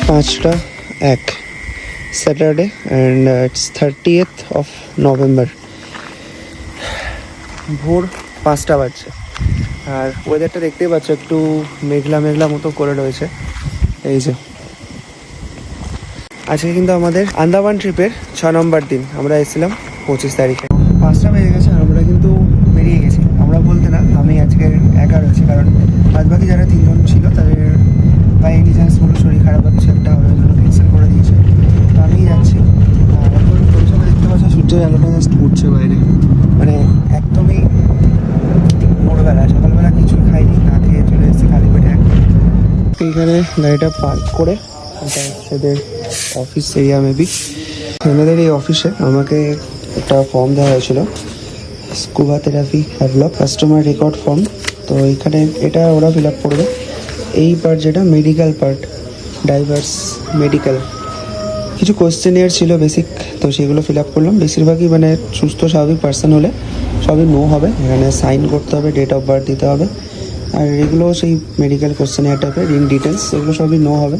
5:01 Saturday and it's 30th of November। ভোর 5টা বাজছে আর ওয়েদারটা দেখতেই পাচ্ছ, একটু মেঘলা মেঘলা মতো করে রয়েছে। এই যে আজকে কিন্তু আমাদের আন্দামান ট্রিপের 6 নম্বর দিন। আমরা এসেছিলাম 25 তারিখে। 5টা বেজে গেছে, আমরা কিন্তু বেরিয়ে গেছি। আমরা বলতে না, আমি আজকে একা রয়েছি, কারণ বাদবাকি যারা 3 জন ছিল তাদের বাই এনি চান্স কোনো শরীর খারাপ বা কিছু একটা হবে, ওই জন্য ক্যান্সেল করে দিয়েছে। তো আমি যাচ্ছি। আর এখন পরিষেবা দেখতে পাচ্ছি, সূর্যের আলোটা জাস্ট উঠছে বাইরে, মানে একদমই ভোরবেলা। সকালবেলা কিছু খাইনি, না খেয়ে চলে এসেছি খালি পেটে। এইখানে গাড়িটা পার্ক করে এদের অফিস এরিয়া মেবি। এনাদের এই অফিসে আমাকে একটা ফর্ম দেওয়া হয়েছিল, scuba therapy Havelock customer record form. তো এখানে এটা ওরা ফিল আপ করবে। এই পার্ট যেটা মেডিকেল পার্ট, ডাইভার্স মেডিকেল, কিছু কোয়েশ্চেনিয়ার ছিল বেসিক, তো সেগুলো ফিল আপ করলাম। বেশিরভাগই মানে সুস্থ স্বাভাবিক পার্সন হলে সবই নো হবে। এখানে সাইন করতে হবে, ডেট অফ বার্থ দিতে হবে, আর এগুলো সেই মেডিকেল কোয়েশ্চেনিয়ার টাইপের ইন ডিটেলস, এগুলো সবই নো হবে।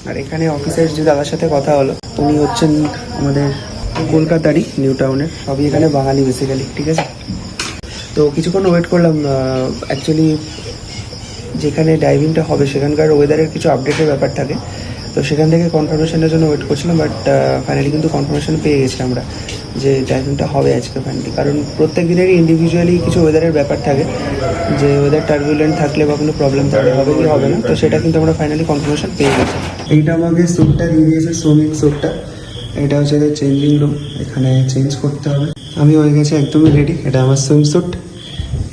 আর এখানে অফিসের যে দাদার সাথে কথা হলো, উনি হচ্ছেন আমাদের কলকাতারই, নিউ টাউনের। সবই এখানে বাঙালি বেসিক্যালি, ঠিক আছে। তো কিছুক্ষণ ওয়েট করলাম। অ্যাকচুয়ালি যেখানে ডাইভিংটা হবে সেখানকার ওয়েদারের কিছু আপডেটের ব্যাপার থাকে, তো সেখান থেকে কনফার্মেশনের জন্য ওয়েট করছিলাম। বাট ফাইনালি কিন্তু কনফার্মেশন পেয়ে গেছি আমরা যে ডাইভিংটা হবে আজকে ফাইনালি। কারণ প্রত্যেক দিনেরই ইন্ডিভিজুয়ালি কিছু ওয়েদারের ব্যাপার থাকে, যে ওয়েদার টার্বুলেন্ট থাকলে বা কোনো প্রবলেম থাকলে হবে কি হবে না, তো সেটা কিন্তু আমরা ফাইনালি কনফার্মেশন পেয়ে গেছি। এইটা আমাকে স্যুটটা দিয়ে দিয়েছে, শ্রমিক স্যুটটা। এটা হচ্ছে এদের চেঞ্জিং রুম, এখানে চেঞ্জ করতে হবে। আমি হয়ে গেছি একদমই রেডি। এটা আমার সুইম স্যুট,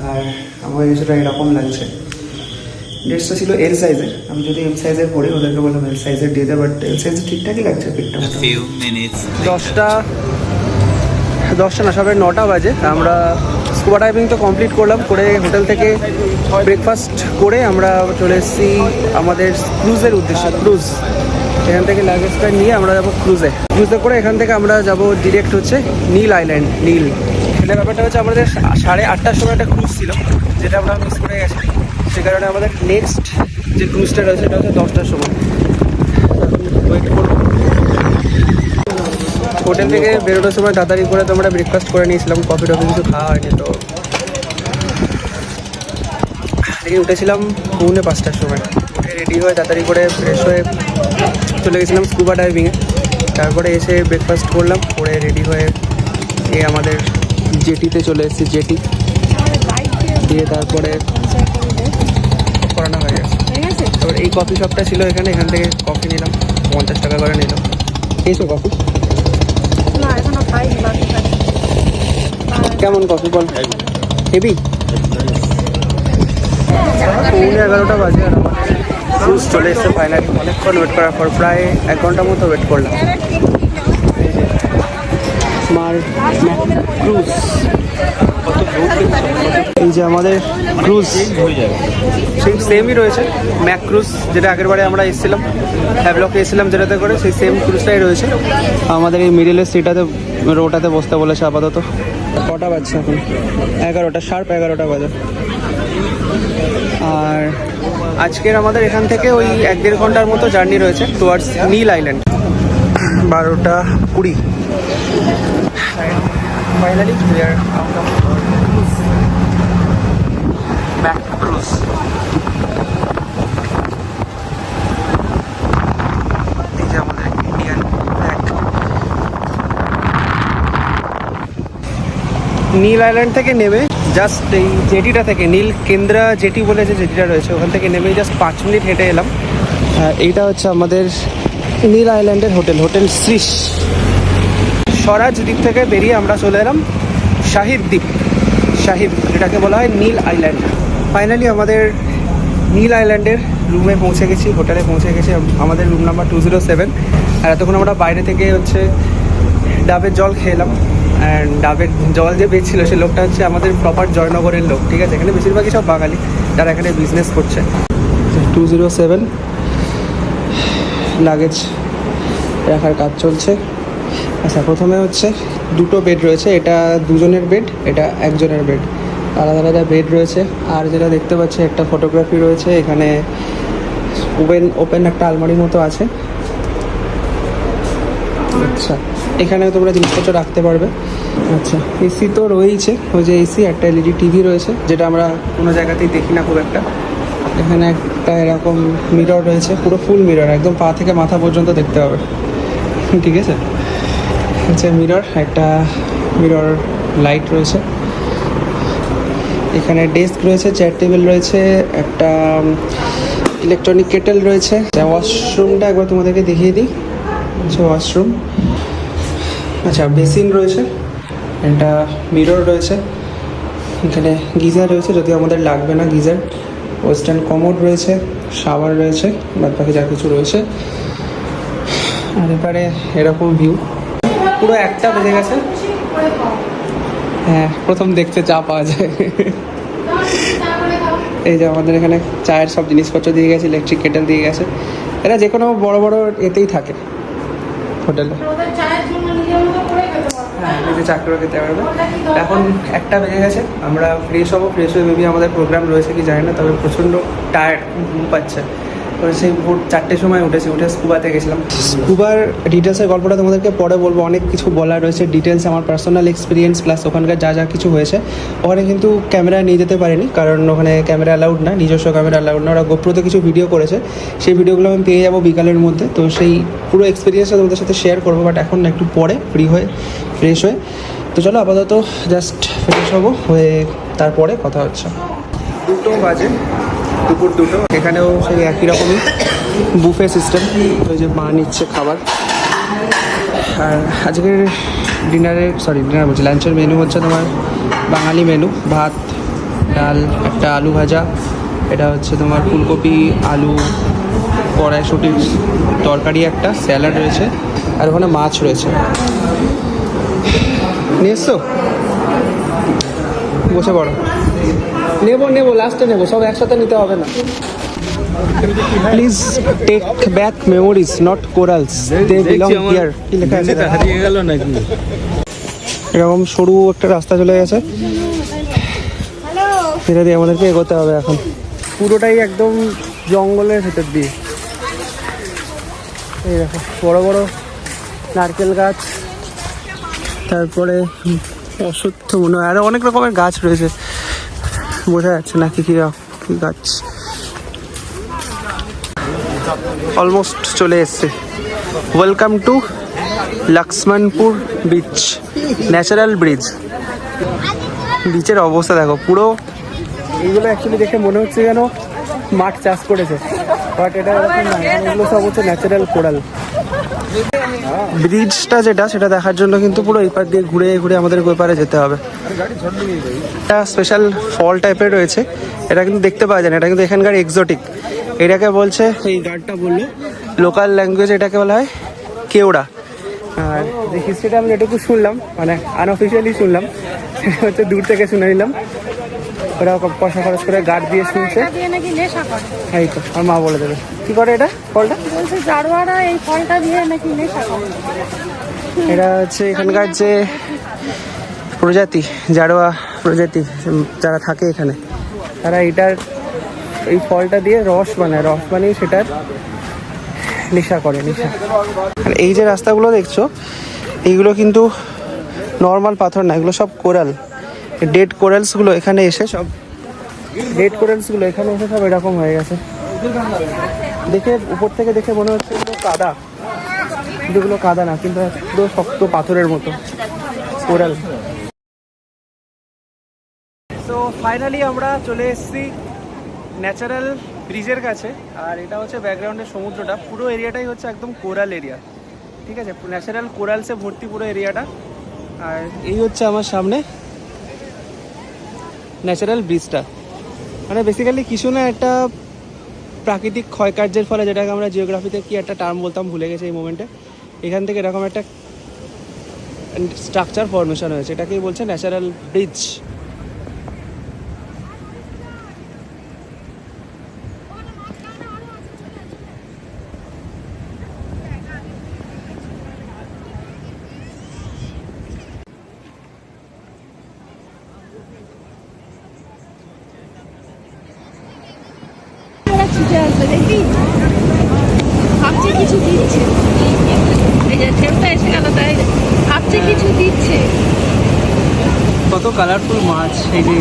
আর আমার কিছুটা এরকম লাগছে। ড্রেসটা ছিল এল সাইজের, আমি যদি এম সাইজের পরে ওদেরকে বললাম এল সাইজের দিয়ে দেয়, বাট এল সাইজের ঠিকঠাকই লাগছে ফিটটা। 10টা না, সবাই 9টা বাজে। আমরা স্কুবা ডাইভিং তো কমপ্লিট করলাম, করে হোটেল থেকে ব্রেকফাস্ট করে আমরা চলে এসেছি আমাদের ক্রুজের উদ্দেশ্যে। ক্রুজ, এখান থেকে লাগেজটা নিয়ে আমরা যাবো ক্রুজে করে এখান থেকে আমরা যাব ডিরেক্ট হচ্ছে নীল আইল্যান্ড। নীল এটা ব্যাপারটা হচ্ছে, আমাদের 8:30টার সময় একটা ক্রুজ ছিল, যেটা আমরা মিস করে গেছি। সে কারণে আমাদের নেক্সট যে ক্রুজটা রয়েছে সেটা হচ্ছে 10টার সময়। ওয়েট করবো। হোটেল থেকে বেরোনোর সময় তাড়াতাড়ি করে তো আমরা ব্রেকফাস্ট করে নিয়েছিলাম, কফি টফি কিছু খাওয়া হয়নি। তো উঠেছিলাম পৌনে 5টার সময়, উঠে রেডি হয়ে তাড়াতাড়ি করে ফ্রেশ হয়ে চলে গেছিলাম স্কুবা ডাইভিংয়ে। তারপরে এসে ব্রেকফাস্ট করলাম, করে রেডি হয়ে আমাদের জেটিতে চলে এসেছি। জেটি দিয়ে তারপরে করানো হয়ে গেছে। তারপর এই কফি শপটা ছিল এখানে, এখান থেকে কফি নিলাম, 50 টাকা করে নিলাম। এইসব কফি কেমন কফি বল? হেভি। 11:30 বাজে আর আমাদের ক্রুজ চলে এসছে ফাইনালি। অনেকক্ষণ ওয়েট করার পর, প্রায় 1 ঘন্টার মতো ওয়েট করলাম। স্মার্ট ক্রুজ, এই যে আমাদের ক্রুজ সেই সেমই রয়েছে, ম্যাক ক্রুজ, যেটা আগের বারে আমরা এসেছিলাম, হ্যাভলকে এসেছিলাম যেটাতে করে, সেই সেম ক্রুজটাই রয়েছে। আমাদের এই মিডিলের সিটাতে, ওটাতে বসতে বলেছে আপাতত। কটা বাজছে এখন? 11টা, শার্প 11টা বাজে। আর আজকের আমাদের এখান থেকে ওই 1-1.5 ঘন্টার মতো জার্নি রয়েছে towards Neil island. 12:20 finally we are out of cruise, back to cruise। এই যে আমাদের ইন্ডিয়ান ফ্ল্যাগ। নীল আইল্যান্ড থেকে নেমে জাস্ট এই জেটিটা থেকে, নীল কেন্দ্রা জেটি বলে যে জেটিটা রয়েছে, ওখান থেকে নেমে জাস্ট 5 মিনিট হেঁটে এলাম। এইটা হচ্ছে আমাদের নীল আইল্যান্ডের হোটেল শ্রীশ। স্বরাজ দ্বীপ থেকে বেরিয়ে আমরা চলে এলাম শাহিদ দ্বীপ, যেটাকে বলা হয় নীল আইল্যান্ড। ফাইনালি আমাদের নীল আইল্যান্ডের রুমে পৌঁছে গেছি, হোটেলে পৌঁছে গেছি। আমাদের রুম নাম্বার 207। আর এতক্ষণ আমরা বাইরে থেকে হচ্ছে ডাবের জল খেলাম। অ্যান্ড ডাবের জল যে বেচছিল সে লোকটা হচ্ছে আমাদের প্রপার জয়নগরের লোক, ঠিক আছে। এখানে বেশিরভাগই সব বাঙালি যারা এখানে বিজনেস করছে। 207 লাগেজ রাখার কাজ চলছে। আচ্ছা, প্রথমে হচ্ছে 2টো বেড রয়েছে, এটা 2 জনের বেড, এটা 1 জনের বেড, আলাদা আলাদা বেড রয়েছে। আর যেটা দেখতে পাচ্ছি একটা ফটোগ্রাফি রয়েছে এখানে, ওপেন একটা আলমারির মতো আছে। আচ্ছা, এখানে তোমরা জিনিসপত্র রাখতে পারবে। আচ্ছা, এসি তো রয়েইছে, ওই যে এসি, একটা এলইডি টিভি রয়েছে, যেটা আমরা কোনো জায়গাতেই দেখি না খুব একটা। এখানে একটা এরকম মিরর রয়েছে, পুরো ফুল মিরর, একদম পা থেকে মাথা পর্যন্ত দেখতে হবে, ঠিক আছে। আচ্ছা, একটা মিরর লাইট রয়েছে। এখানে ডেস্ক রয়েছে, চেয়ার টেবিল রয়েছে, একটা ইলেকট্রনিক কেটেল রয়েছে। ওয়াশরুমটা একবার তোমাদেরকে দেখিয়ে দিই। আচ্ছা, ওয়াশরুম। আচ্ছা, বেসিন রয়েছে, একটা মিরর রয়েছে, এখানে গিজার রয়েছে, যদিও আমাদের লাগবে না গিজার। ওয়েস্টার্ন কমোড রয়েছে, শাওয়ার রয়েছে, বাদ বাকি যা কিছু রয়েছে। আর এবারে এরকম ভিউ, পুরো 1টা বেজে গেছে। হ্যাঁ, প্রথম দেখতে চা পাওয়া যায়। এই যে আমাদের এখানে চায়ের সব জিনিসপত্র দিয়ে গেছে, ইলেকট্রিক কেটেল দিয়ে গেছে। এরা যে কোনো বড় বড় এতেই থাকে হোটেলে। হ্যাঁ, নিজে চা করে খেতে পারবে। এখন 1টা বেজে গেছে, আমরা ফ্রেশ হবো। ফ্রেশ হয়ে মেবি আমাদের প্রোগ্রাম রয়েছে কি জানি না, তবে প্রচণ্ড টায়ার্ড, ঘুম পাচ্ছে। সেই ভোর 4টের সময় উঠে স্কুবাতে গেছিলাম। স্কুবার ডিটেলসের গল্পটা তোমাদেরকে পরে বলবো, অনেক কিছু বলার রয়েছে ডিটেলস, আমার পার্সোনাল এক্সপিরিয়েন্স প্লাস ওখানকার যা কিছু হয়েছে। ওখানে কিন্তু ক্যামেরা নিয়ে যেতে পারিনি, কারণ ওখানে ক্যামেরা অ্যালাউড না, নিজস্ব ক্যামেরা অ্যালাউড না। ওরা গোপ্রোতে কিছু ভিডিও করেছে, সেই ভিডিওগুলো আমি পেয়ে যাবো বিকালের মধ্যে। তো সেই পুরো এক্সপিরিয়েন্সটা তোমাদের সাথে শেয়ার করবো, বাট এখন না, একটু পরে ফ্রেশ হয়ে। তো চলো, আপাতত জাস্ট ফ্রেশ হয়ে তারপরে কথা হচ্ছে। 2টো বাজে, দুপুর 2টো। এখানেও সেই একই রকমই বুফে সিস্টেম, ওই যে মা নিচ্ছে খাবার। আর আজকের ডিনার বলছি, লাঞ্চের মেনু হচ্ছে তোমার বাঙালি মেনু, ভাত, ডাল, একটা আলু ভাজা, এটা হচ্ছে তোমার ফুলকপি আলু কড়াইশুটির তরকারি, একটা স্যালাড রয়েছে, আর ওখানে মাছ রয়েছে। নিয়ে এসছো? বসে পড়ো। নেবো লাস্টে নেবো, সব একসাথে নিতে হবে না। Please take back memories, not corals, they belong here. কি লেখা আছে? হারিয়ে গেল নাকি? এরকম সরু একটা রাস্তা চলে গেছে, সেটা দিয়ে আমাদেরকে এগোতে হবে এখন। পুরোটাই একদম জঙ্গলের ভেতর দিয়ে। এই দেখো, বড় বড় নারকেল গাছ, তারপরে অশ্বত্থ মনে হয়, আরও অনেক রকমের গাছ রয়েছে, বোঝা যাচ্ছে না কি গাছ। অলমোস্ট চলে এসছে। Welcome to Lakshmanpur beach, natural bridge. বিচের অবস্থা দেখো, পুরো এইগুলো অ্যাকচুয়ালি দেখে মনে হচ্ছে যেন মাঠ চাষ করেছে, বাট এটা এরকম না, এগুলো সব হচ্ছে ন্যাচারাল কোরাল। ব্রিজটা সেটা দেখার জন্য কিন্তু পুরো এই পার দিয়ে ঘুরে আমাদের ওই পারে যেতে হবে। একটা স্পেশাল ফল টাইপের রয়েছে, এটা কিন্তু দেখতে পাওয়া যায় না, এটা কিন্তু এখানকার এক্সোটিক। এটাকে বলছে, এই গার্ডটা বললো, লোকাল ল্যাঙ্গুয়েজ এটাকে বলা হয় কেওড়া। আর যে হিস্ট্রিটা আমি এটুকু শুনলাম, মানে আনঅফিসিয়ালি শুনলাম, সেটা হচ্ছে দূর থেকে শুনে নিলাম। ওরা পয়সা খরচ করে গার্ড দিয়ে শুনছে, এই তো আমার মা বলে দেবে। কি করে এটা ফলটা? বলছে জারোয়ারা এই ফলটা দিয়ে নাকি নেশা করে। এটা হচ্ছে এখানকার যে প্রজাতি, জারোয়া প্রজাতি যারা থাকে এখানে, তারা এই ফলটা দিয়ে রস বানিয়ে সেটার নেশা করে। আর এই যে রাস্তাগুলো দেখছো, এইগুলো কিন্তু নর্মাল পাথর না, এগুলো সব কোরাল। ডেড কোরালসগুলো এখানে এসে সব এরকম হয়ে গেছে। দেখে উপর থেকে দেখে মনে হচ্ছে এগুলো কাদা, কিন্তু এগুলো কাদা না, কিন্তু পুরো শক্ত পাথরের মতো কোরাল। তো ফাইনালি আমরা চলে এসেছি ন্যাচারাল ব্রিজের কাছে, আর এটা হচ্ছে ব্যাকগ্রাউন্ডের সমুদ্রটা। পুরো এরিয়াটাই হচ্ছে একদম কোরাল এরিয়া, ঠিক আছে, ন্যাচারাল কোরালসে ভর্তি পুরো এরিয়াটা। আর এই হচ্ছে আমার সামনে ন্যাচারাল ব্রিজটা, মানে বেসিক্যালি কিছু না, একটা প্রাকৃতিক ক্ষয়কার্যের ফলে, যেটাকে আমরা জিওগ্রাফিতে কি একটা টার্ম বলতাম ভুলে গেছি এই মোমেন্টে, এখান থেকে এরকম একটা স্ট্রাকচার ফর্মেশন হয়েছে, এটাকেই বলছে ন্যাচারাল ব্রিজ। বলে দেখবি ভাবছে কিছু দিচ্ছে, এই যে ঢেউটা এসে গেল তাই ভাবছে কিছু দিচ্ছে। কত কালারফুল মাছ, এই যে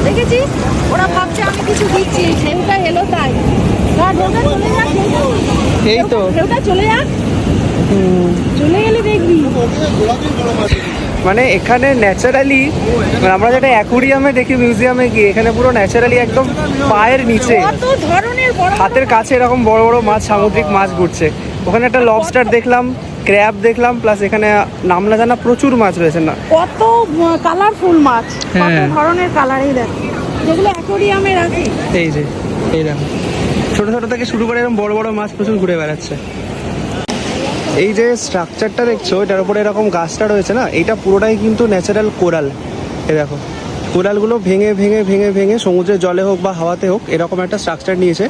দেখেছিস ওরা ভাবছে আমি কিছু দিচ্ছি, ঢেউটা এলো তাই। না, ঢেউটা চলে যাক, এই তো ঢেউটা চলে যাক, চলে গেলে দেখবি। মানে এখানে ন্যাচারালি, আমরা যেটা অ্যাকুরিয়ামে দেখি মিউজিয়ামে গিয়ে, এখানে পুরো ন্যাচারালি একদম পায়ের নিচে কত ধরনের বড় হাতের কাছে এরকম বড় বড় মাছ, সামুদ্রিক মাছ ঘুরছে। ওখানে একটা লবস্টার দেখলাম, ক্র্যাব দেখলাম, প্লাস এখানে নাম না জানা প্রচুর মাছ রয়েছে না। কত কালারফুল মাছ, কত হ্যাঁ। ধরনের কালারই দেখ, যেগুলো অ্যাকোরিয়ামে রাখে। এই যে এই দেখো, ছোট ছোট থেকে শুরু করে এরকম বড় বড় মাছ প্রচুর ঘুরে বেড়াচ্ছে। এই যে স্ট্রাকচারটা দেখছো, এটার উপরে এরকম গাছটা রয়েছে না, এইটা পুরোটাই কিন্তু ন্যাচারাল কোরাল। এই দেখো, কোরালগুলো ভেঙে ভেঙে ভেঙে ভেঙে সমুদ্রের জলে হোক বা হাওয়াতে হোক এরকম একটা স্ট্রাকচার নিয়েছে,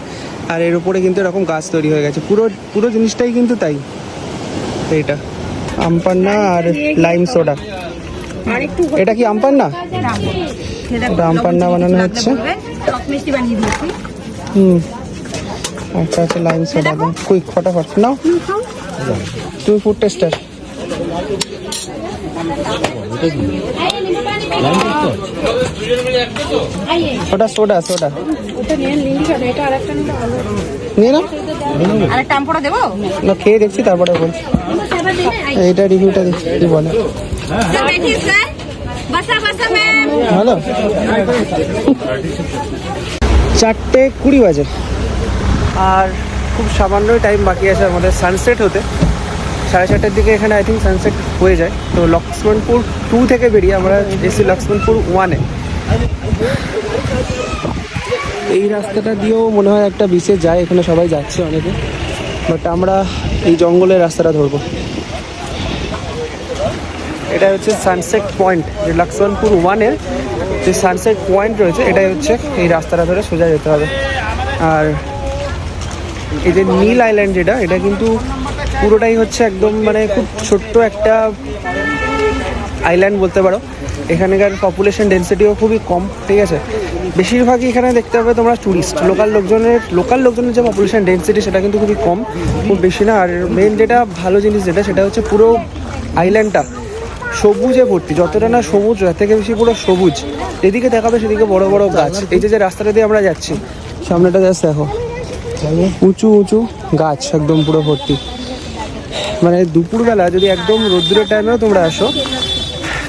আর এর উপরে কিন্তু এরকম গাছ তৈরি হয়ে গেছে। পুরো পুরো জিনিসটাই কিন্তু তাই। এইটা আমপান্না আর লাইম সোডা। আর একটু এটা কি আমপান্না? এটা আমপান্না বানানো হচ্ছে। মিষ্টি বানিয়ে দিয়েছি। একটা আছে লাইম সোডা। কুইক ফটাফট নাও, তুমি ফুড টেস্টার। ওটা সোডা, সোডা ওটা নিয়ে লিঙ্ক করে, এটা আরেকটা নিলে ভালো। নিয়ে নাও। আরেকটা আমপোড়া দেবো? না, খেয়ে দেখছি তারপরে বলছি। এইটা রিভিউটা দেখছি কি বলে। ভালো। 4:20 বাজে আর খুব সামান্যই টাইম বাকি আছে আমাদের সানসেট হতে। 4:30টার দিকে এখানে আই থিঙ্ক সানসেট হয়ে যায়। তো লক্ষ্মণপুর 2 থেকে বেরিয়ে আমরা এসেছি লক্ষ্মণপুর 1-এ। এই রাস্তাটা দিয়েও মনে হয় একটা বিচে যায়, এখানে সবাই যাচ্ছে অনেকে, বাট আমরা এই জঙ্গলের রাস্তাটা ধরবো। এটা হচ্ছে সানসেট পয়েন্ট, যে লক্ষ্মণপুর 1-এর যে সানসেট পয়েন্ট রয়েছে, এটাই হচ্ছে এই রাস্তাটা ধরে সোজা যেতে হবে। আর এই যে নীল আইল্যান্ড যেটা, এটা কিন্তু পুরোটাই হচ্ছে একদম মানে খুব ছোট্ট একটা আইল্যান্ড বলতে পারো। এখানকার পপুলেশন ডেন্সিটিও খুবই কম, ঠিক আছে। বেশিরভাগই এখানে দেখতে পাবে তোমরা ট্যুরিস্ট। লোকাল লোকজনের যে পপুলেশন ডেন্সিটি সেটা কিন্তু খুবই কম, খুব বেশি না। আর মেন যেটা ভালো জিনিস যেটা, সেটা হচ্ছে পুরো আইল্যান্ডটা সবুজে ভর্তি। যতটা না সবুজ, তার থেকে বেশি পুরো সবুজ। যেদিকে দেখাবে সেদিকে বড় বড় গাছ। এই যে রাস্তাটা দিয়ে আমরা যাচ্ছি, সামনেটা জাস্ট দেখো, উঁচু উঁচু গাছ একদম পুরো ভর্তি। মানে দুপুরবেলা যদি একদম রোদ্দুরের টাইমেও তোমরা আসো,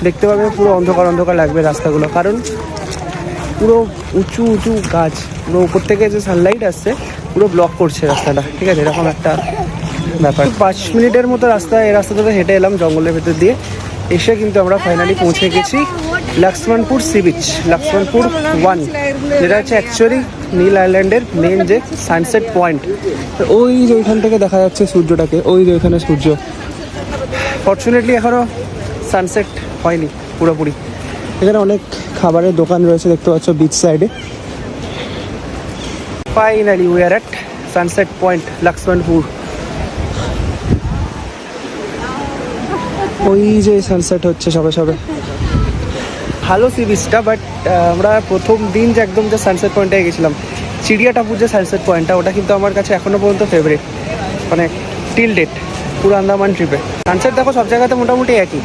দেখতে পাবে পুরো অন্ধকার অন্ধকার লাগবে রাস্তাগুলো, কারণ পুরো উঁচু উঁচু গাছ। পুরো উপর থেকে যে সানলাইট আসছে পুরো ব্লক করছে রাস্তাটা, ঠিক আছে। এরকম একটা ব্যাপার। 5 মিনিটের মতো রাস্তা, এই রাস্তাটাতে হেঁটে এলাম জঙ্গলের ভেতর দিয়ে। এসে কিন্তু আমরা ফাইনালি পৌঁছে গেছি লক্ষ্মণপুর সি বিচ, লক্ষ্মণপুর 1, যেটা হচ্ছে অ্যাকচুয়ালি নীল আইল্যান্ডের মেন যে সানসেট পয়েন্ট। ওই যে ওইখান থেকে দেখা যাচ্ছে সূর্যটাকে, ওই যে ওইখানে সূর্য। ফর্চুনেটলি এখনও সানসেট হয়নি পুরোপুরি। এখানে অনেক খাবারের দোকান রয়েছে দেখতে পাচ্ছ বিচ সাইডে। Finally we are at sunset point Lakshmanpur. ওই যে সানসেট হচ্ছে সবে সবে। ভালো সি বিচটা, বাট আমরা প্রথম দিন যে একদম যে সানসেট পয়েন্টে গেছিলাম, চিড়িয়াটাপুর যে সানসেট পয়েন্টটা, ওটা কিন্তু আমার কাছে এখনও পর্যন্ত ফেভারিট, মানে টিল ডেট পুরো আন্দামান ট্রিপে। সানসেট দেখো সব জায়গাতে মোটামুটি একই,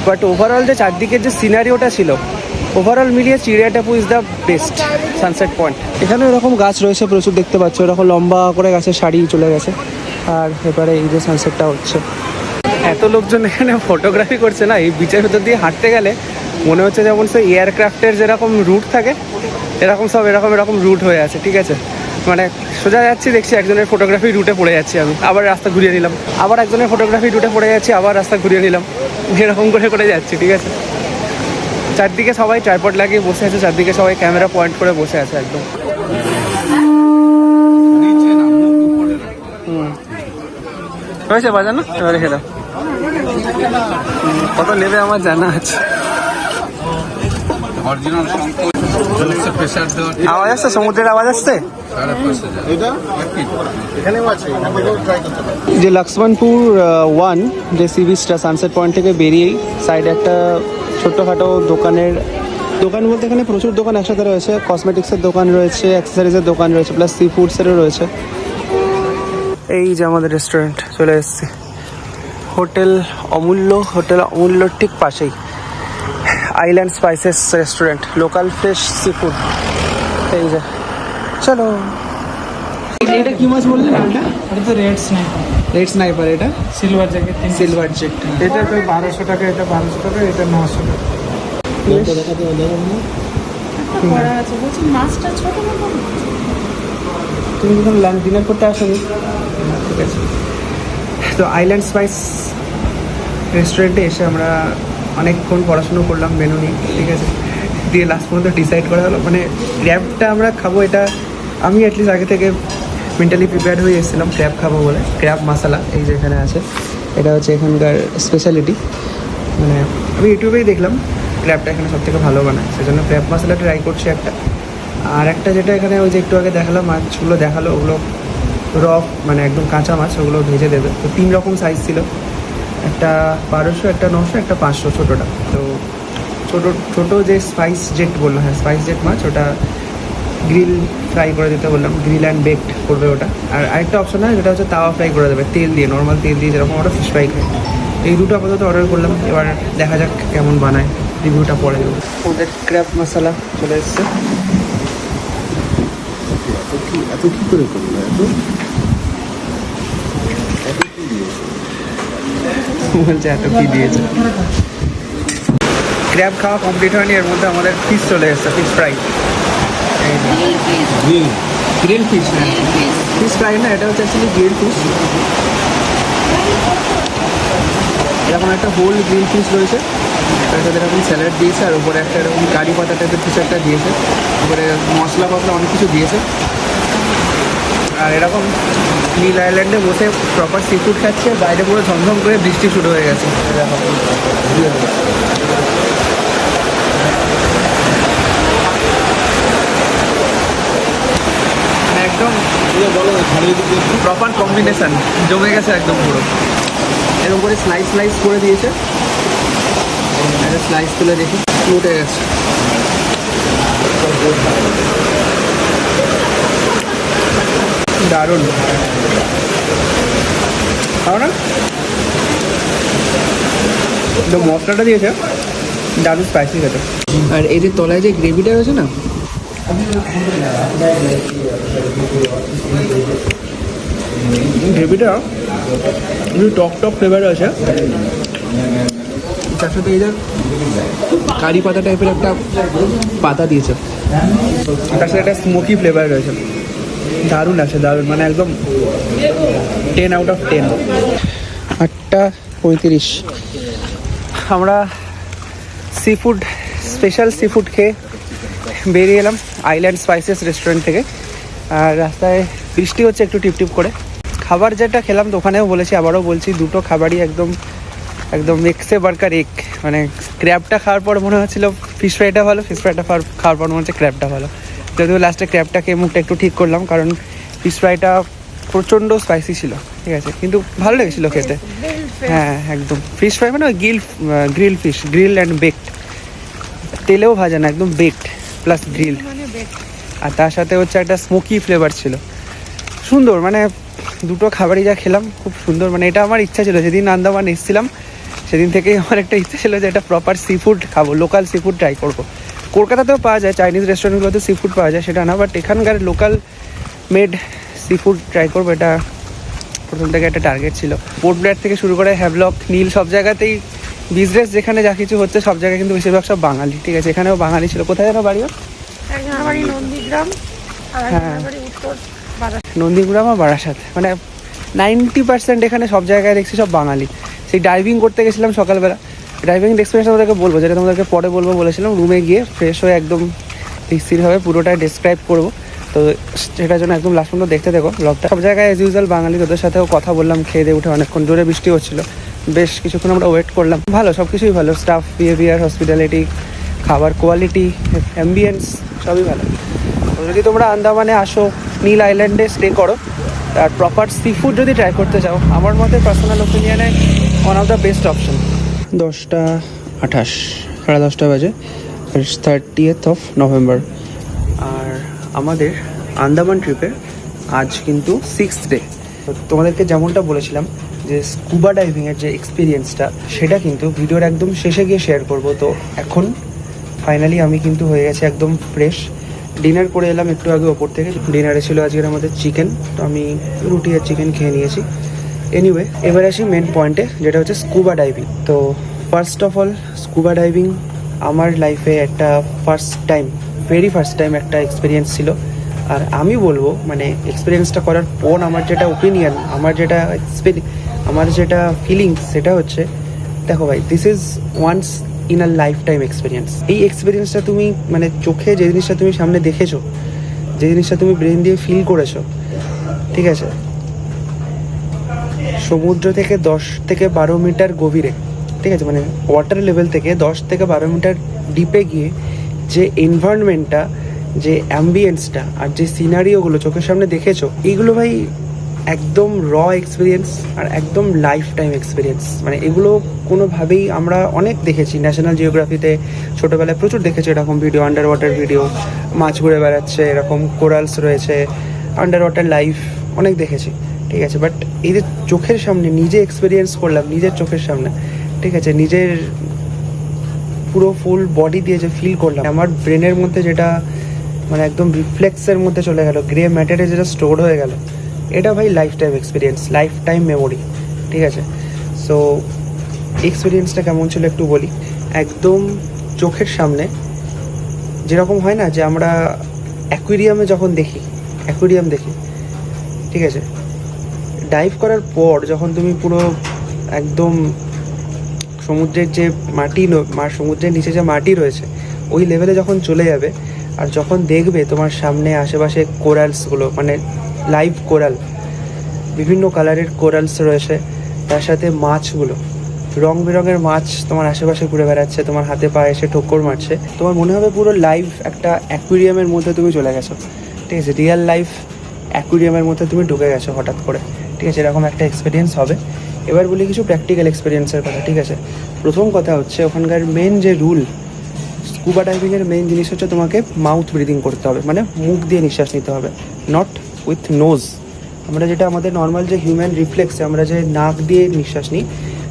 বাট ওভারঅল যে চারদিকের যে সিনারিওটা ছিল, ওভারঅল মিলিয়ে Chidiyatapu is the best sunset point. এখানে এরকম গাছ রয়েছে প্রচুর, দেখতে পাচ্ছ এরকম লম্বা করে গাছের সারি চলে গেছে। আর এবারে এই যে সানসেটটা হচ্ছে, এত লোকজন এখানে ফটোগ্রাফি করছে না, এই বিচের ভেতর দিয়ে হাঁটতে গেলে মনে হচ্ছে যেমন সে এয়ারক্রাফটের যেরকম রুট থাকে এরকম সব এরকম রুট হয়ে আছে, ঠিক আছে। মানে সোজা যাচ্ছি, দেখছি একজনের ফটোগ্রাফি রুটে পড়ে যাচ্ছি আমি, আবার রাস্তা ঘুরিয়ে নিলাম, আবার একজনের ফটোগ্রাফি রুটে পড়ে যাচ্ছি, আবার রাস্তা ঘুরিয়ে নিলাম, এরকম করে যাচ্ছি, ঠিক আছে। চারদিকে সবাই ট্রাইপড লাগিয়ে বসে আছে, চারদিকে সবাই ক্যামেরা পয়েন্ট করে বসে আছে একদম। হয়েছে বাজানো, এবারে খেলাম। কত নেবে আমার জানা আছে। আওয়াজ আসছে, সমুদ্রের আওয়াজ আসছে। যে লক্ষ্মণপুর 1 যে সি বিচটা, সানসেট পয়েন্ট থেকে বেরিয়েই সাইডে একটা ছোট্টখাটো দোকানের দোকান বলতে এখানে প্রচুর দোকান একসাথে রয়েছে, কসমেটিক্সের দোকান রয়েছে, অ্যাক্সেসরিজের দোকান রয়েছে, প্লাস সি ফুডসেরও রয়েছে। এই যে আমাদের রেস্টুরেন্ট চলে এসেছি, হোটেল অমূল্যর ঠিক পাশেই island spices restaurant, local fresh sea food. এই যে চলো। এটা কি মাছ বললেন? এটা তো রেড স্নাইপার, রেড স্নাইপার, এটা সিলভার জ্যাকেট, সিলভার জেট। এটা তো 1200 টাকা, এটা 1200 টাকা, এটা 900 টাকা। করা আছে বলছি, মাছটা ছোট মতো। তুমি যখন লাঞ্চ ডিনার করতে আসোনি? ঠিক আছে। তো আইল্যান্ড স্পাইস রেস্টুরেন্টে এসে আমরা অনেকক্ষণ পড়াশুনো করলাম মেনু নিয়ে, ঠিক আছে। দিয়ে লাস্ট পর্যন্ত ডিসাইড করা হলো মানে ক্র্যাবটা আমরা খাবো। এটা আমি অ্যাটলিস্ট আগে থেকে মেন্টালি প্রিপেয়ার হয়ে এসেছিলাম ক্র্যাব খাবো বলে। ক্র্যাব মশালা এই যে এখানে আছে, এটা হচ্ছে এখানকার স্পেশালিটি। মানে আমি ইউটিউবেই দেখলাম ক্র্যাবটা এখানে সবথেকে ভালো বানায়, সেজন্য ক্র্যাব মশলা ট্রাই করছি একটা। আর একটা যেটা এখানে ওই যে একটু আগে দেখালাম মাছগুলো দেখালো, ওগুলো র মানে একদম কাঁচা মাছ, ওগুলো ভেজে দেবে। তো 3 রকম সাইজ ছিল, একটা 1200, একটা 900, একটা 500 ছোটোটা। তো ছোটো যে স্পাইস জেট বললো, হ্যাঁ স্পাইস জেট মাছ, ওটা গ্রিল ফ্রাই করে দিতে বললাম, গ্রিল অ্যান্ড বেকড করবে ওটা। আর আরেকটা অপশন হয় যেটা হচ্ছে তাওয়া ফ্রাই করে দেবে তেল দিয়ে, নর্মাল তেল দিয়ে, যেরকম আমরা ফিশ ফ্রাই খাই। এই দুটো আপাতত অর্ডার করলাম, এবার দেখা যাক কেমন বানায়, রিভিউটা পরে দেবো। আমাদের ক্র্যাব মশলা চলে এসছে। এত কি করে করলো? বলছে এত কি দিয়েছে। ক্র্যাব খাওয়া কমপ্লিট হয়নি, এর মধ্যে আমাদের ফিশ চলে এসছে, fish fry, grill fish. Fish fry না, এটা হচ্ছে অ্যাকচুয়ালি গ্রিল ফিশ। এরকম একটা হোল গ্রিল ফিশ রয়েছে, তার সাথে এরকম স্যালাড দিয়েছে, আর উপরে একটা এরকম কারি পাতা টাইপের কিছু একটা দিয়েছে, উপরে মশলা অনেক কিছু দিয়েছে। আর এরকম নীল আইল্যান্ডে বসে প্রপার সি ফুড খাচ্ছে, বাইরে পুরো ঝমঝম করে বৃষ্টি শুরু হয়ে গেছে। একদম প্রপার কম্বিনেশন জমে গেছে একদম পুরো। এর উপরে স্লাইস করে দিয়েছে, একটা স্লাইস তুলে দেখি, উঠে গেছে। দারুণ, খাও না? তো মশলাটা দিয়েছে দারুণ স্পাইসি খেতে। আর এই যে তলায় যে গ্রেভিটা রয়েছে না, গ্রেভিটা একটু টক ফ্লেভার আছে, তার সাথে এই যে কারি পাতা টাইপের একটা পাতা দিয়েছে, তার সাথে একটা স্মোকি ফ্লেভার রয়েছে। দারুণ আছে, দারুণ, মানে একদম 10 আউট অফ 10। 8:35 আমরা sea food, special sea food খেয়ে বেরিয়ে এলাম আইল্যান্ড স্পাইসেস রেস্টুরেন্ট থেকে। আর রাস্তায় বৃষ্টি হচ্ছে একটু টিপটিপ করে। খাবার যেটা খেলাম তো ওখানেও বলেছি, আবারও বলছি, দুটো খাবারই একদম এক্সে বার্কার এক। মানে ক্র্যাবটা খাওয়ার পর মনে হচ্ছিলো ফিশ ফ্রাইটা ভালো, ফিশ ফ্রাইটা খাওয়ার পর মনে হচ্ছে ক্র্যাবটা ভালো। যদিও লাস্টে ক্র্যাবটা খেয়ে মুখটা একটু ঠিক করলাম, কারণ ফিশ ফ্রাইটা প্রচণ্ড স্পাইসি ছিল, ঠিক আছে, কিন্তু ভালো লেগেছিলো খেতে। হ্যাঁ একদম ফিশ ফ্রাই মানে grill fish, grill and baked, তেলেও ভাজা না, একদম বেকড প্লাস গ্রিল। আর তার সাথে হচ্ছে একটা স্মোকি ফ্লেভার ছিল, সুন্দর। মানে দুটো খাবারই যা খেলাম খুব সুন্দর। মানে এটা আমার ইচ্ছা ছিল, যেদিন আন্দামান এসেছিলাম সেদিন থেকেই আমার একটা ইচ্ছা ছিল যে একটা প্রপার সি ফুড খাবো, লোকাল সি ফুড ট্রাই করবো। কলকাতাতেও পাওয়া যায়, চাইনিজ রেস্টুরেন্টগুলোতে সি ফুড পাওয়া যায়, সেটা না, বাট এখানকার local made sea food try করবো, এটা প্রথম থেকে একটা টার্গেট ছিল। পোর্ট ব্লেয়ার থেকে শুরু করে হ্যাভলক, নীল, সব জায়গাতেই বিজনেস যেখানে যা কিছু হচ্ছে সব জায়গায় কিন্তু বেশিরভাগ সব বাঙালি, ঠিক আছে। এখানেও বাঙালি ছিল। কোথায় যেন বাড়িও? একজনের বাড়ি নন্দীগ্রাম, আর একজনের বাড়ি উত্তর বারাসাত। নন্দীগ্রাম আর বারাসাত, মানে 90% এখানে সব জায়গায় দেখছি সব বাঙালি। সেই ডাইভিং করতে গেছিলাম সকালবেলা, ড্রাইভিং এক্সপিরিয়েন্স তোমাদেরকে বলবো, যেটা তোমাদেরকে পরে বলবো বলেছিলাম। রুমে গিয়ে ফ্রেশ হয়ে একদম স্থিরভাবে পুরোটাই ডেসক্রাইব করবো, তো সেটার জন্য একদম লাস্ট পর্যন্ত দেখতে দেখো ব্লগটা। সব জায়গায় অ্যাজ ইউজুয়াল বাঙালি, ওদের সাথেও কথা বললাম, খেয়ে দিয়ে উঠে অনেকক্ষণ, জোরে বৃষ্টি হচ্ছিলো, বেশ কিছুক্ষণ আমরা ওয়েট করলাম। ভালো, সব কিছুই ভালো, স্টাফ, বিহেভিয়ার, হসপিটালিটি, খাবার কোয়ালিটি, অ্যাম্বিয়েন্স সবই ভালো। তো যদি তোমরা আন্দামানে আসো, নীল আইল্যান্ডে স্টে করো, আর প্রপার সি ফুড যদি ট্রাই করতে চাও, আমার মতে পার্সোনাল ওপিনিয়নে one of the best option. 10:28, 10:30 বাজে। 30th of November. আর আমাদের আন্দামান ট্রিপের আজ কিন্তু 6th ডে। তোমাদেরকে যেমনটা বলেছিলাম যে স্কুবা ডাইভিংয়ের যে এক্সপিরিয়েন্সটা সেটা কিন্তু ভিডিওর একদম শেষে গিয়ে শেয়ার করব। তো এখন ফাইনালি আমি কিন্তু হয়ে গেছে একদম ফ্রেশ। ডিনার করে এলাম একটু আগে ওপর থেকে। ডিনারে ছিল আজকের আমাদের চিকেন, তো আমি রুটি আর চিকেন খেয়ে নিয়েছি। এনিওয়ে, এবার আসি মেন পয়েন্টে, যেটা হচ্ছে স্কুবা ডাইভিং। তো first of all scuba diving আমার লাইফে একটা ভেরি ফার্স্ট টাইম একটা এক্সপিরিয়েন্স ছিল। আর আমি বলবো মানে এক্সপিরিয়েন্সটা করার পর আমার যেটা ওপিনিয়ন, আমার যেটা ফিলিংস, সেটা হচ্ছে দেখো ভাই, this is once in a lifetime experience. এই এক্সপিরিয়েন্সটা তুমি মানে চোখে যে জিনিসটা তুমি সামনে দেখেছো, যে জিনিসটা তুমি ব্রেন দিয়ে ফিল করেছো, ঠিক আছে, সমুদ্র থেকে 10 থেকে 12 মিটার গভীরে, ঠিক আছে, মানে ওয়াটার লেভেল থেকে 10 থেকে 12 মিটার ডিপে গিয়ে যে এনভায়রনমেন্টটা, যে অ্যাম্বিয়েন্সটা আর যে সিনারিওগুলো চোখের সামনে দেখেছো, এইগুলো ভাই একদম র এক্সপিরিয়েন্স আর একদম লাইফ টাইম এক্সপিরিয়েন্স। মানে এগুলো কোনোভাবেই আমরা অনেক দেখেছি ন্যাশনাল জিওগ্রাফিতে, ছোটোবেলায় প্রচুর দেখেছি এরকম ভিডিও, আন্ডার ওয়াটার ভিডিও, মাছ ঘুরে বেড়াচ্ছে, এরকম কোরালস রয়েছে, আন্ডার ওয়াটার লাইফ অনেক দেখেছি, ঠিক আছে। বাট এই যে চোখের সামনে নিজে এক্সপিরিয়েন্স করলাম, নিজের চোখের সামনে, ঠিক আছে, নিজের পুরো ফুল বডি দিয়ে যে ফিল করলাম, আমার ব্রেনের মধ্যে যেটা মানে একদম রিফ্লেক্সের মধ্যে চলে গেল, গ্রে ম্যাটারে যেটা স্টোর হয়ে গেল, এটা ভাই life time experience, life time memory, ঠিক আছে। সো এক্সপিরিয়েন্সটা কেমন ছিল একটু বলি। একদম চোখের সামনে যেরকম হয় না যে আমরা অ্যাকুয়ারিয়ামে যখন অ্যাকুয়ারিয়াম দেখি, ঠিক আছে, ডাইভ করার পর যখন তুমি পুরো একদম সমুদ্রের যে সমুদ্রের নিচে যে মাটি রয়েছে ওই লেভেলে যখন চলে যাবে, আর যখন দেখবে তোমার সামনে আশেপাশে কোরালসগুলো, মানে লাইভ কোরাল, বিভিন্ন কালারের কোরালস রয়েছে, তার সাথে মাছগুলো, রং বেরঙের মাছ তোমার আশেপাশে ঘুরে বেড়াচ্ছে, তোমার হাতে পায়ে এসে ঠোক্কর মারছে, তোমার মনে হবে পুরো লাইভ একটা অ্যাকুয়ারিয়ামের মধ্যে তুমি চলে গেছো, ঠিক আছে, রিয়েল লাইফ অ্যাকুয়ারিয়ামের মধ্যে তুমি ঢুকে গেছো হঠাৎ করে, ঠিক আছে, এরকম একটা এক্সপিরিয়েন্স হবে। এবার বলি কিছু প্র্যাকটিক্যাল এক্সপিরিয়েন্সের কথা, ঠিক আছে। প্রথম কথা হচ্ছে ওখানকার মেন যে রুল, স্কুবা ডাইভিংয়ের মেন জিনিস হচ্ছে তোমাকে মাউথ ব্রিদিং করতে হবে, মানে মুখ দিয়ে নিঃশ্বাস নিতে হবে, নট উইথ নোজ। আমরা যেটা আমাদের নর্মাল যে হিউম্যান রিফ্লেক্সে আমরা যে নাক দিয়ে নিঃশ্বাস নিই,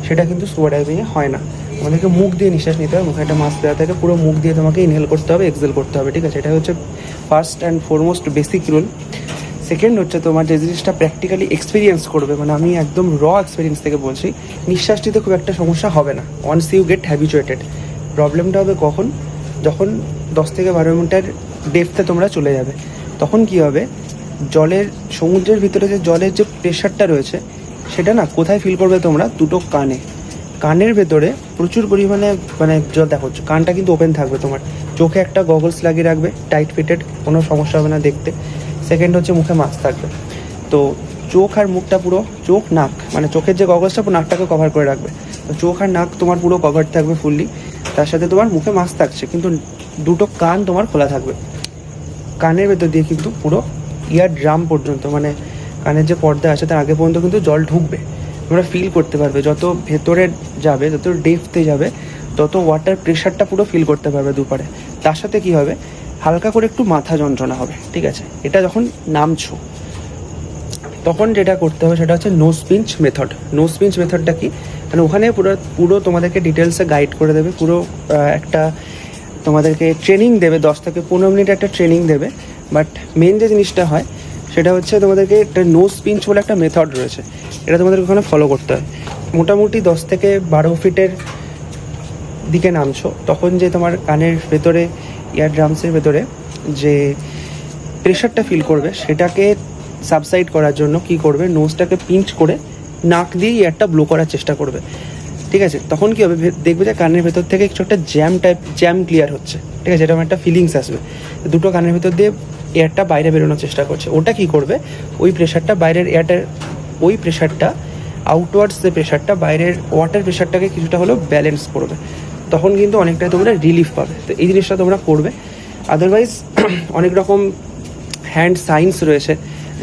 সেটা কিন্তু স্কুবা ডাইভিংয়ে হয় না। আমাদেরকে মুখ দিয়ে নিঃশ্বাস নিতে হবে, মুখে একটা মাস্ক দেওয়া থাকে, পুরো মুখ দিয়ে তোমাকে ইনহেল করতে হবে, এক্সেল করতে হবে, ঠিক আছে। এটা হচ্ছে first and foremost basic rule. Second হচ্ছে তোমার যে জিনিসটা প্র্যাকটিক্যালি এক্সপিরিয়েন্স করবে, মানে আমি একদম র এক্সপিরিয়েন্স থেকে বলছি, নিঃশ্বাস নিতে খুব একটা সমস্যা হবে না ওয়ান্স ইউ গেট হ্যাবিচুয়েটেড। প্রবলেমটা হবে কখন, যখন 10 থেকে 12 মিটার ডেপথে তোমরা চলে যাবে, তখন কি হবে, সমুদ্রের ভিতরে যে জলের যে প্রেশারটা রয়েছে সেটা না কোথায় ফিল করবে তোমরা, দুটো কানের ভেতরে প্রচুর পরিমাণে, মানে দেখো কানটা কিন্তু ওপেন থাকবে, তোমার চোখে একটা গগলস লাগিয়ে রাখবে, টাইট ফিটেড, কোনো সমস্যা হবে না দেখতে। সেকেন্ড হচ্ছে মুখে মাস্ক থাকবে, তো চোখ আর মুখটা পুরো, চোখ নাক, মানে চোখের যে গগলসটা পুরো নাকটাকে কভার করে রাখবে, তো চোখ আর নাক তোমার পুরো কভার থাকবে ফুললি, তার সাথে তোমার মুখে মাস্ক থাকছে, কিন্তু দুটো কান তোমার খোলা থাকবে। কানের ভেতর দিয়ে কিন্তু পুরো ইয়ার ড্রাম পর্যন্ত, মানে কানের যে পর্দা আছে তার আগে পর্যন্ত কিন্তু জল ঢুকবে, তোমরা ফিল করতে পারবে, যত ভেতরে যাবে, যত ডেপথে যাবে, তত ওয়াটার প্রেশারটা পুরো ফিল করতে পারবে দুপারে। তার সাথে কি হবে, হালকা করে একটু মাথা যন্ত্রণা হবে, ঠিক আছে। এটা যখন নামছো তখন যেটা করতে হবে সেটা হচ্ছে nose pinch method. Nose pinch মেথডটা কি, মানে ওখানে পুরো তোমাদেরকে ডিটেলসে গাইড করে দেবে, পুরো একটা তোমাদেরকে ট্রেনিং দেবে, 10 থেকে 15 মিনিট একটা ট্রেনিং দেবে। বাট মেন যে জিনিসটা হয় সেটা হচ্ছে তোমাদেরকে একটা নোজ পিঞ্চ বলে একটা মেথড রয়েছে, এটা তোমাদেরকে ওখানে ফলো করতে হয়। মোটামুটি 10 থেকে 12 ফিটের দিকে নামছো, তখন যে তোমার কানের ভেতরে, ইয়ার ড্রামসের ভেতরে যে প্রেশারটা ফিল করবে, সেটাকে সাবসাইড করার জন্য কি করবে, নোজটাকে পিঞ্চ করে নাক দিয়ে এয়ারটা ব্লো করার চেষ্টা করবে, ঠিক আছে। তখন কি হবে, দেখবে যে কানের ভেতর থেকে কিছু একটা জ্যাম ক্লিয়ার হচ্ছে, ঠিক আছে, এরকম একটা ফিলিংস আসবে, দুটো কানের ভেতর দিয়ে এয়ারটা বাইরে বেরোনোর চেষ্টা করছে। ওটা কি করবে, ওই প্রেশারটা, বাইরের এয়ারটার ওই প্রেশারটা, আউটওয়ার্ডস যে প্রেশারটা, বাইরের ওয়াটার প্রেশারটাকে কিছুটা হলেও ব্যালেন্স করবে, তখন কিন্তু অনেকটাই তোমরা রিলিফ পাবে। তো এই জিনিসটা তোমরা করবে। আদারওয়াইজ অনেক রকম হ্যান্ড সাইন্স রয়েছে,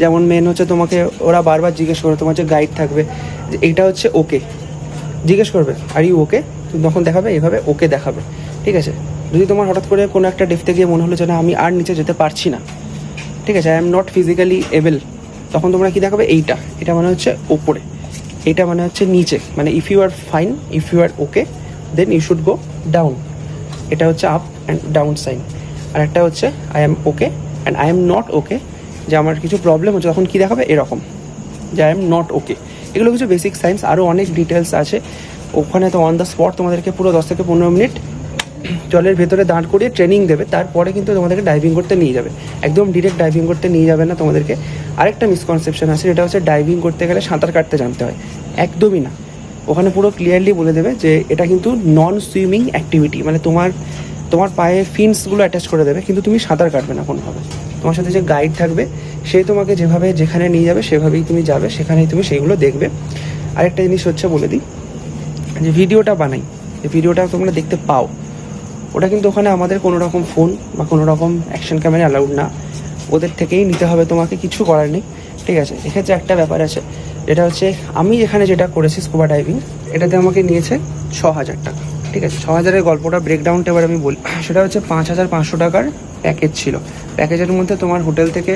যেমন মেন হচ্ছে তোমাকে ওরা বারবার জিজ্ঞেস করবে, তোমার যে গাইড থাকবে যে এইটা হচ্ছে ওকে, জিজ্ঞেস করবে আর ইউ ওকে, তুমি তখন দেখাবে এইভাবে ওকে দেখাবে, ঠিক আছে। যদি তোমার হঠাৎ করে কোনো একটা ডেপথে গিয়ে মনে হলো যে না আমি আর নিচে যেতে পারছি না, ঠিক আছে, I am not physically able, তখন তোমরা কী দেখাবে? এটা মানে হচ্ছে ওপরে, এটা মানে হচ্ছে নিচে, মানে if you are fine, if you are okay, then you should go down. এটা হচ্ছে আপ অ্যান্ড ডাউন সাইন। আর একটা হচ্ছে I am okay and I am not okay, যে আমার কিছু প্রবলেম হচ্ছে, তখন কী দেখাবে? এরকম, যে আই এম নট ওকে। এগুলো কিছু বেসিক সাইন্স, আরও অনেক ডিটেলস আছে ওখানে। তো অন দ্য স্পট তোমাদেরকে পুরো 10 থেকে 15 মিনিট জলের ভেতরে দাঁড় করিয়ে ট্রেনিং দেবে, তারপরে কিন্তু তোমাদেরকে ডাইভিং করতে নিয়ে যাবে। একদম ডিরেক্ট ডাইভিং করতে নিয়ে যাবে না তোমাদেরকে। আরেকটা মিসকনসেপশন আছে, যেটা হচ্ছে ডাইভিং করতে গেলে সাঁতার কাটতে জানতে হয়। একদমই না, ওখানে পুরো ক্লিয়ারলি বলে দেবে যে এটা কিন্তু নন সুইমিং অ্যাক্টিভিটি, মানে তোমার পায়ে ফিন্সগুলো অ্যাটাচ করে দেবে, কিন্তু তুমি সাঁতার কাটবে না কোনোভাবে। তোমার সাথে যে গাইড থাকবে সে তোমাকে যেভাবে যেখানে নিয়ে যাবে সেভাবেই তুমি যাবে, সেখানেই তুমি সেইগুলো দেখবে। আরেকটা জিনিস হচ্ছে বলে দিই, যে ভিডিওটা বানাই, যে ভিডিওটা তোমরা দেখতে পাও, ওটা কিন্তু ওখানে আমাদের কোনো রকম ফোন বা কোনো রকম অ্যাকশন ক্যামেরা অ্যালাউড না, ওদের থেকেই নিতে হবে, তোমাকে কিছু করার নেই, ঠিক আছে। এক্ষেত্রে একটা ব্যাপার আছে, যেটা হচ্ছে আমি এখানে যেটা করেছি স্কুবা ডাইভিং, এটাতে আমাকে নিয়েছে 6,000 টাকা, ঠিক আছে। 6,000-এর গল্পটা ব্রেকডাউনটা এবার আমি বলি। সেটা হচ্ছে 5,500 টাকার প্যাকেজ ছিল। প্যাকেজের মধ্যে তোমার হোটেল থেকে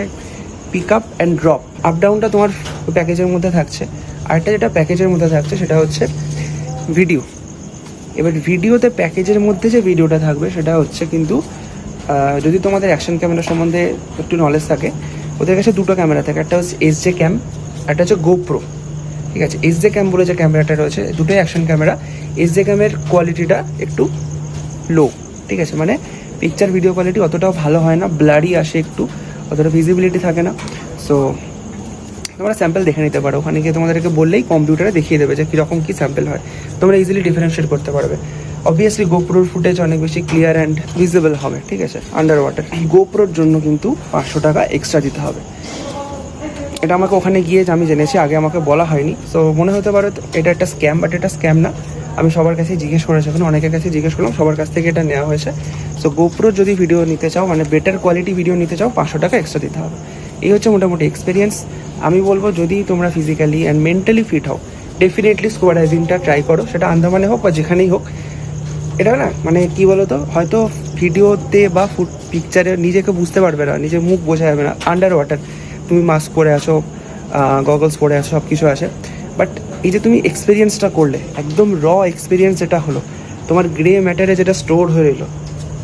pick up and drop, up ডাউনটা তোমার প্যাকেজের মধ্যে থাকছে। আরেকটা যেটা প্যাকেজের মধ্যে থাকছে সেটা হচ্ছে ভিডিও। এবার ভিডিওতে প্যাকেজের মধ্যে যে ভিডিওটা থাকবে সেটা হচ্ছে কিন্তু যদি তোমাদের অ্যাকশন ক্যামেরা সম্বন্ধে একটু নলেজ থাকে, ওদের কাছে দুটো ক্যামেরা থাকে, একটা হচ্ছে SJ ক্যাম, একটা হচ্ছে গোপ্রো, ঠিক আছে। SJ ক্যাম বলে যে ক্যামেরাটা রয়েছে, দুটোই অ্যাকশন ক্যামেরা। SJ ক্যামের কোয়ালিটিটা একটু লো, ঠিক আছে, মানে পিকচার ভিডিও কোয়ালিটি অতটাও ভালো হয় না, ব্লারি আসে একটু, অতটা ভিজিবিলিটি থাকে না। সো তোমরা স্যাম্পল দেখে নিতে পারো, ওখানে গিয়ে তোমাদেরকে বললেই কম্পিউটারে দেখিয়ে দেবে যে কীরকম কী স্যাম্পল হয়, তোমরা ইজিলি ডিফারেন্সিয়েট করতে পারবে। অবভিয়াসলি গোপ্রোর ফুটেজ অনেক বেশি ক্লিয়ার অ্যান্ড ভিজিবল হবে, ঠিক আছে, আন্ডার ওয়াটার। গোপ্রোর জন্য কিন্তু 500 টাকা এক্সট্রা দিতে হবে। এটা আমাকে ওখানে গিয়ে আমি জেনেছি, আগে আমাকে বলা হয়নি। সো মনে হতে পারে এটা একটা স্ক্যাম, বাট এটা স্ক্যাম না। আমি সবার কাছেই জিজ্ঞেস করেছি, এখন অনেকের কাছে জিজ্ঞেস করলাম, সবার কাছ থেকে এটা নেওয়া হয়েছে। সো গোপ্রোর যদি ভিডিও নিতে চাও, মানে বেটার কোয়ালিটি ভিডিও নিতে চাও, 500 টাকা এক্সট্রা দিতে হবে। এই হচ্ছে মোটামুটি এক্সপিরিয়েন্স। আমি বলবো যদি তোমরা ফিজিক্যালি অ্যান্ড মেন্টালি ফিট হও, ডেফিনেটলি স্কুবা ডাইভিংটা ট্রাই করো, সেটা আন্দামানে হোক বা যেখানেই হোক। এটা না মানে কী বলো তো, হয়তো ভিডিওতে বা পিকচারে নিজেকে বুঝতে পারবে না, নিজের মুখ বোঝা যাবে না, আন্ডার ওয়াটার তুমি মাস্ক পরে আছো, গগলস পরে আছো, সব কিছু আছে, বাট এই যে তুমি এক্সপিরিয়েন্সটা করলে, একদম র এক্সপিরিয়েন্স যেটা হলো, তোমার গ্রে ম্যাটারে যেটা স্টোর হয়ে রইলো,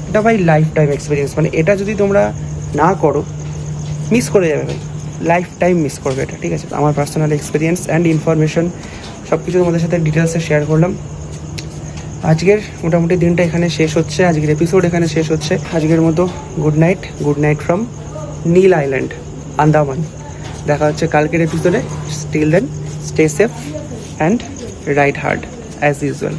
এটা ভাই লাইফ টাইম এক্সপিরিয়েন্স। মানে এটা যদি তোমরা না করো, মিস করে যাবে ভাই, লাইফ টাইম মিস করবে এটা, ঠিক আছে। আমার পার্সোনাল এক্সপিরিয়েন্স অ্যান্ড ইনফরমেশন সব কিছু তোমাদের সাথে ডিটেলসে শেয়ার করলাম। আজকের মোটামুটি দিনটা এখানে শেষ হচ্ছে, আজকের এপিসোড এখানে শেষ হচ্ছে। আজকের মতো good night from Neil island, Andaman. দেখা হচ্ছে কালকের এপিসোডে। Still then stay safe and ride hard as usual.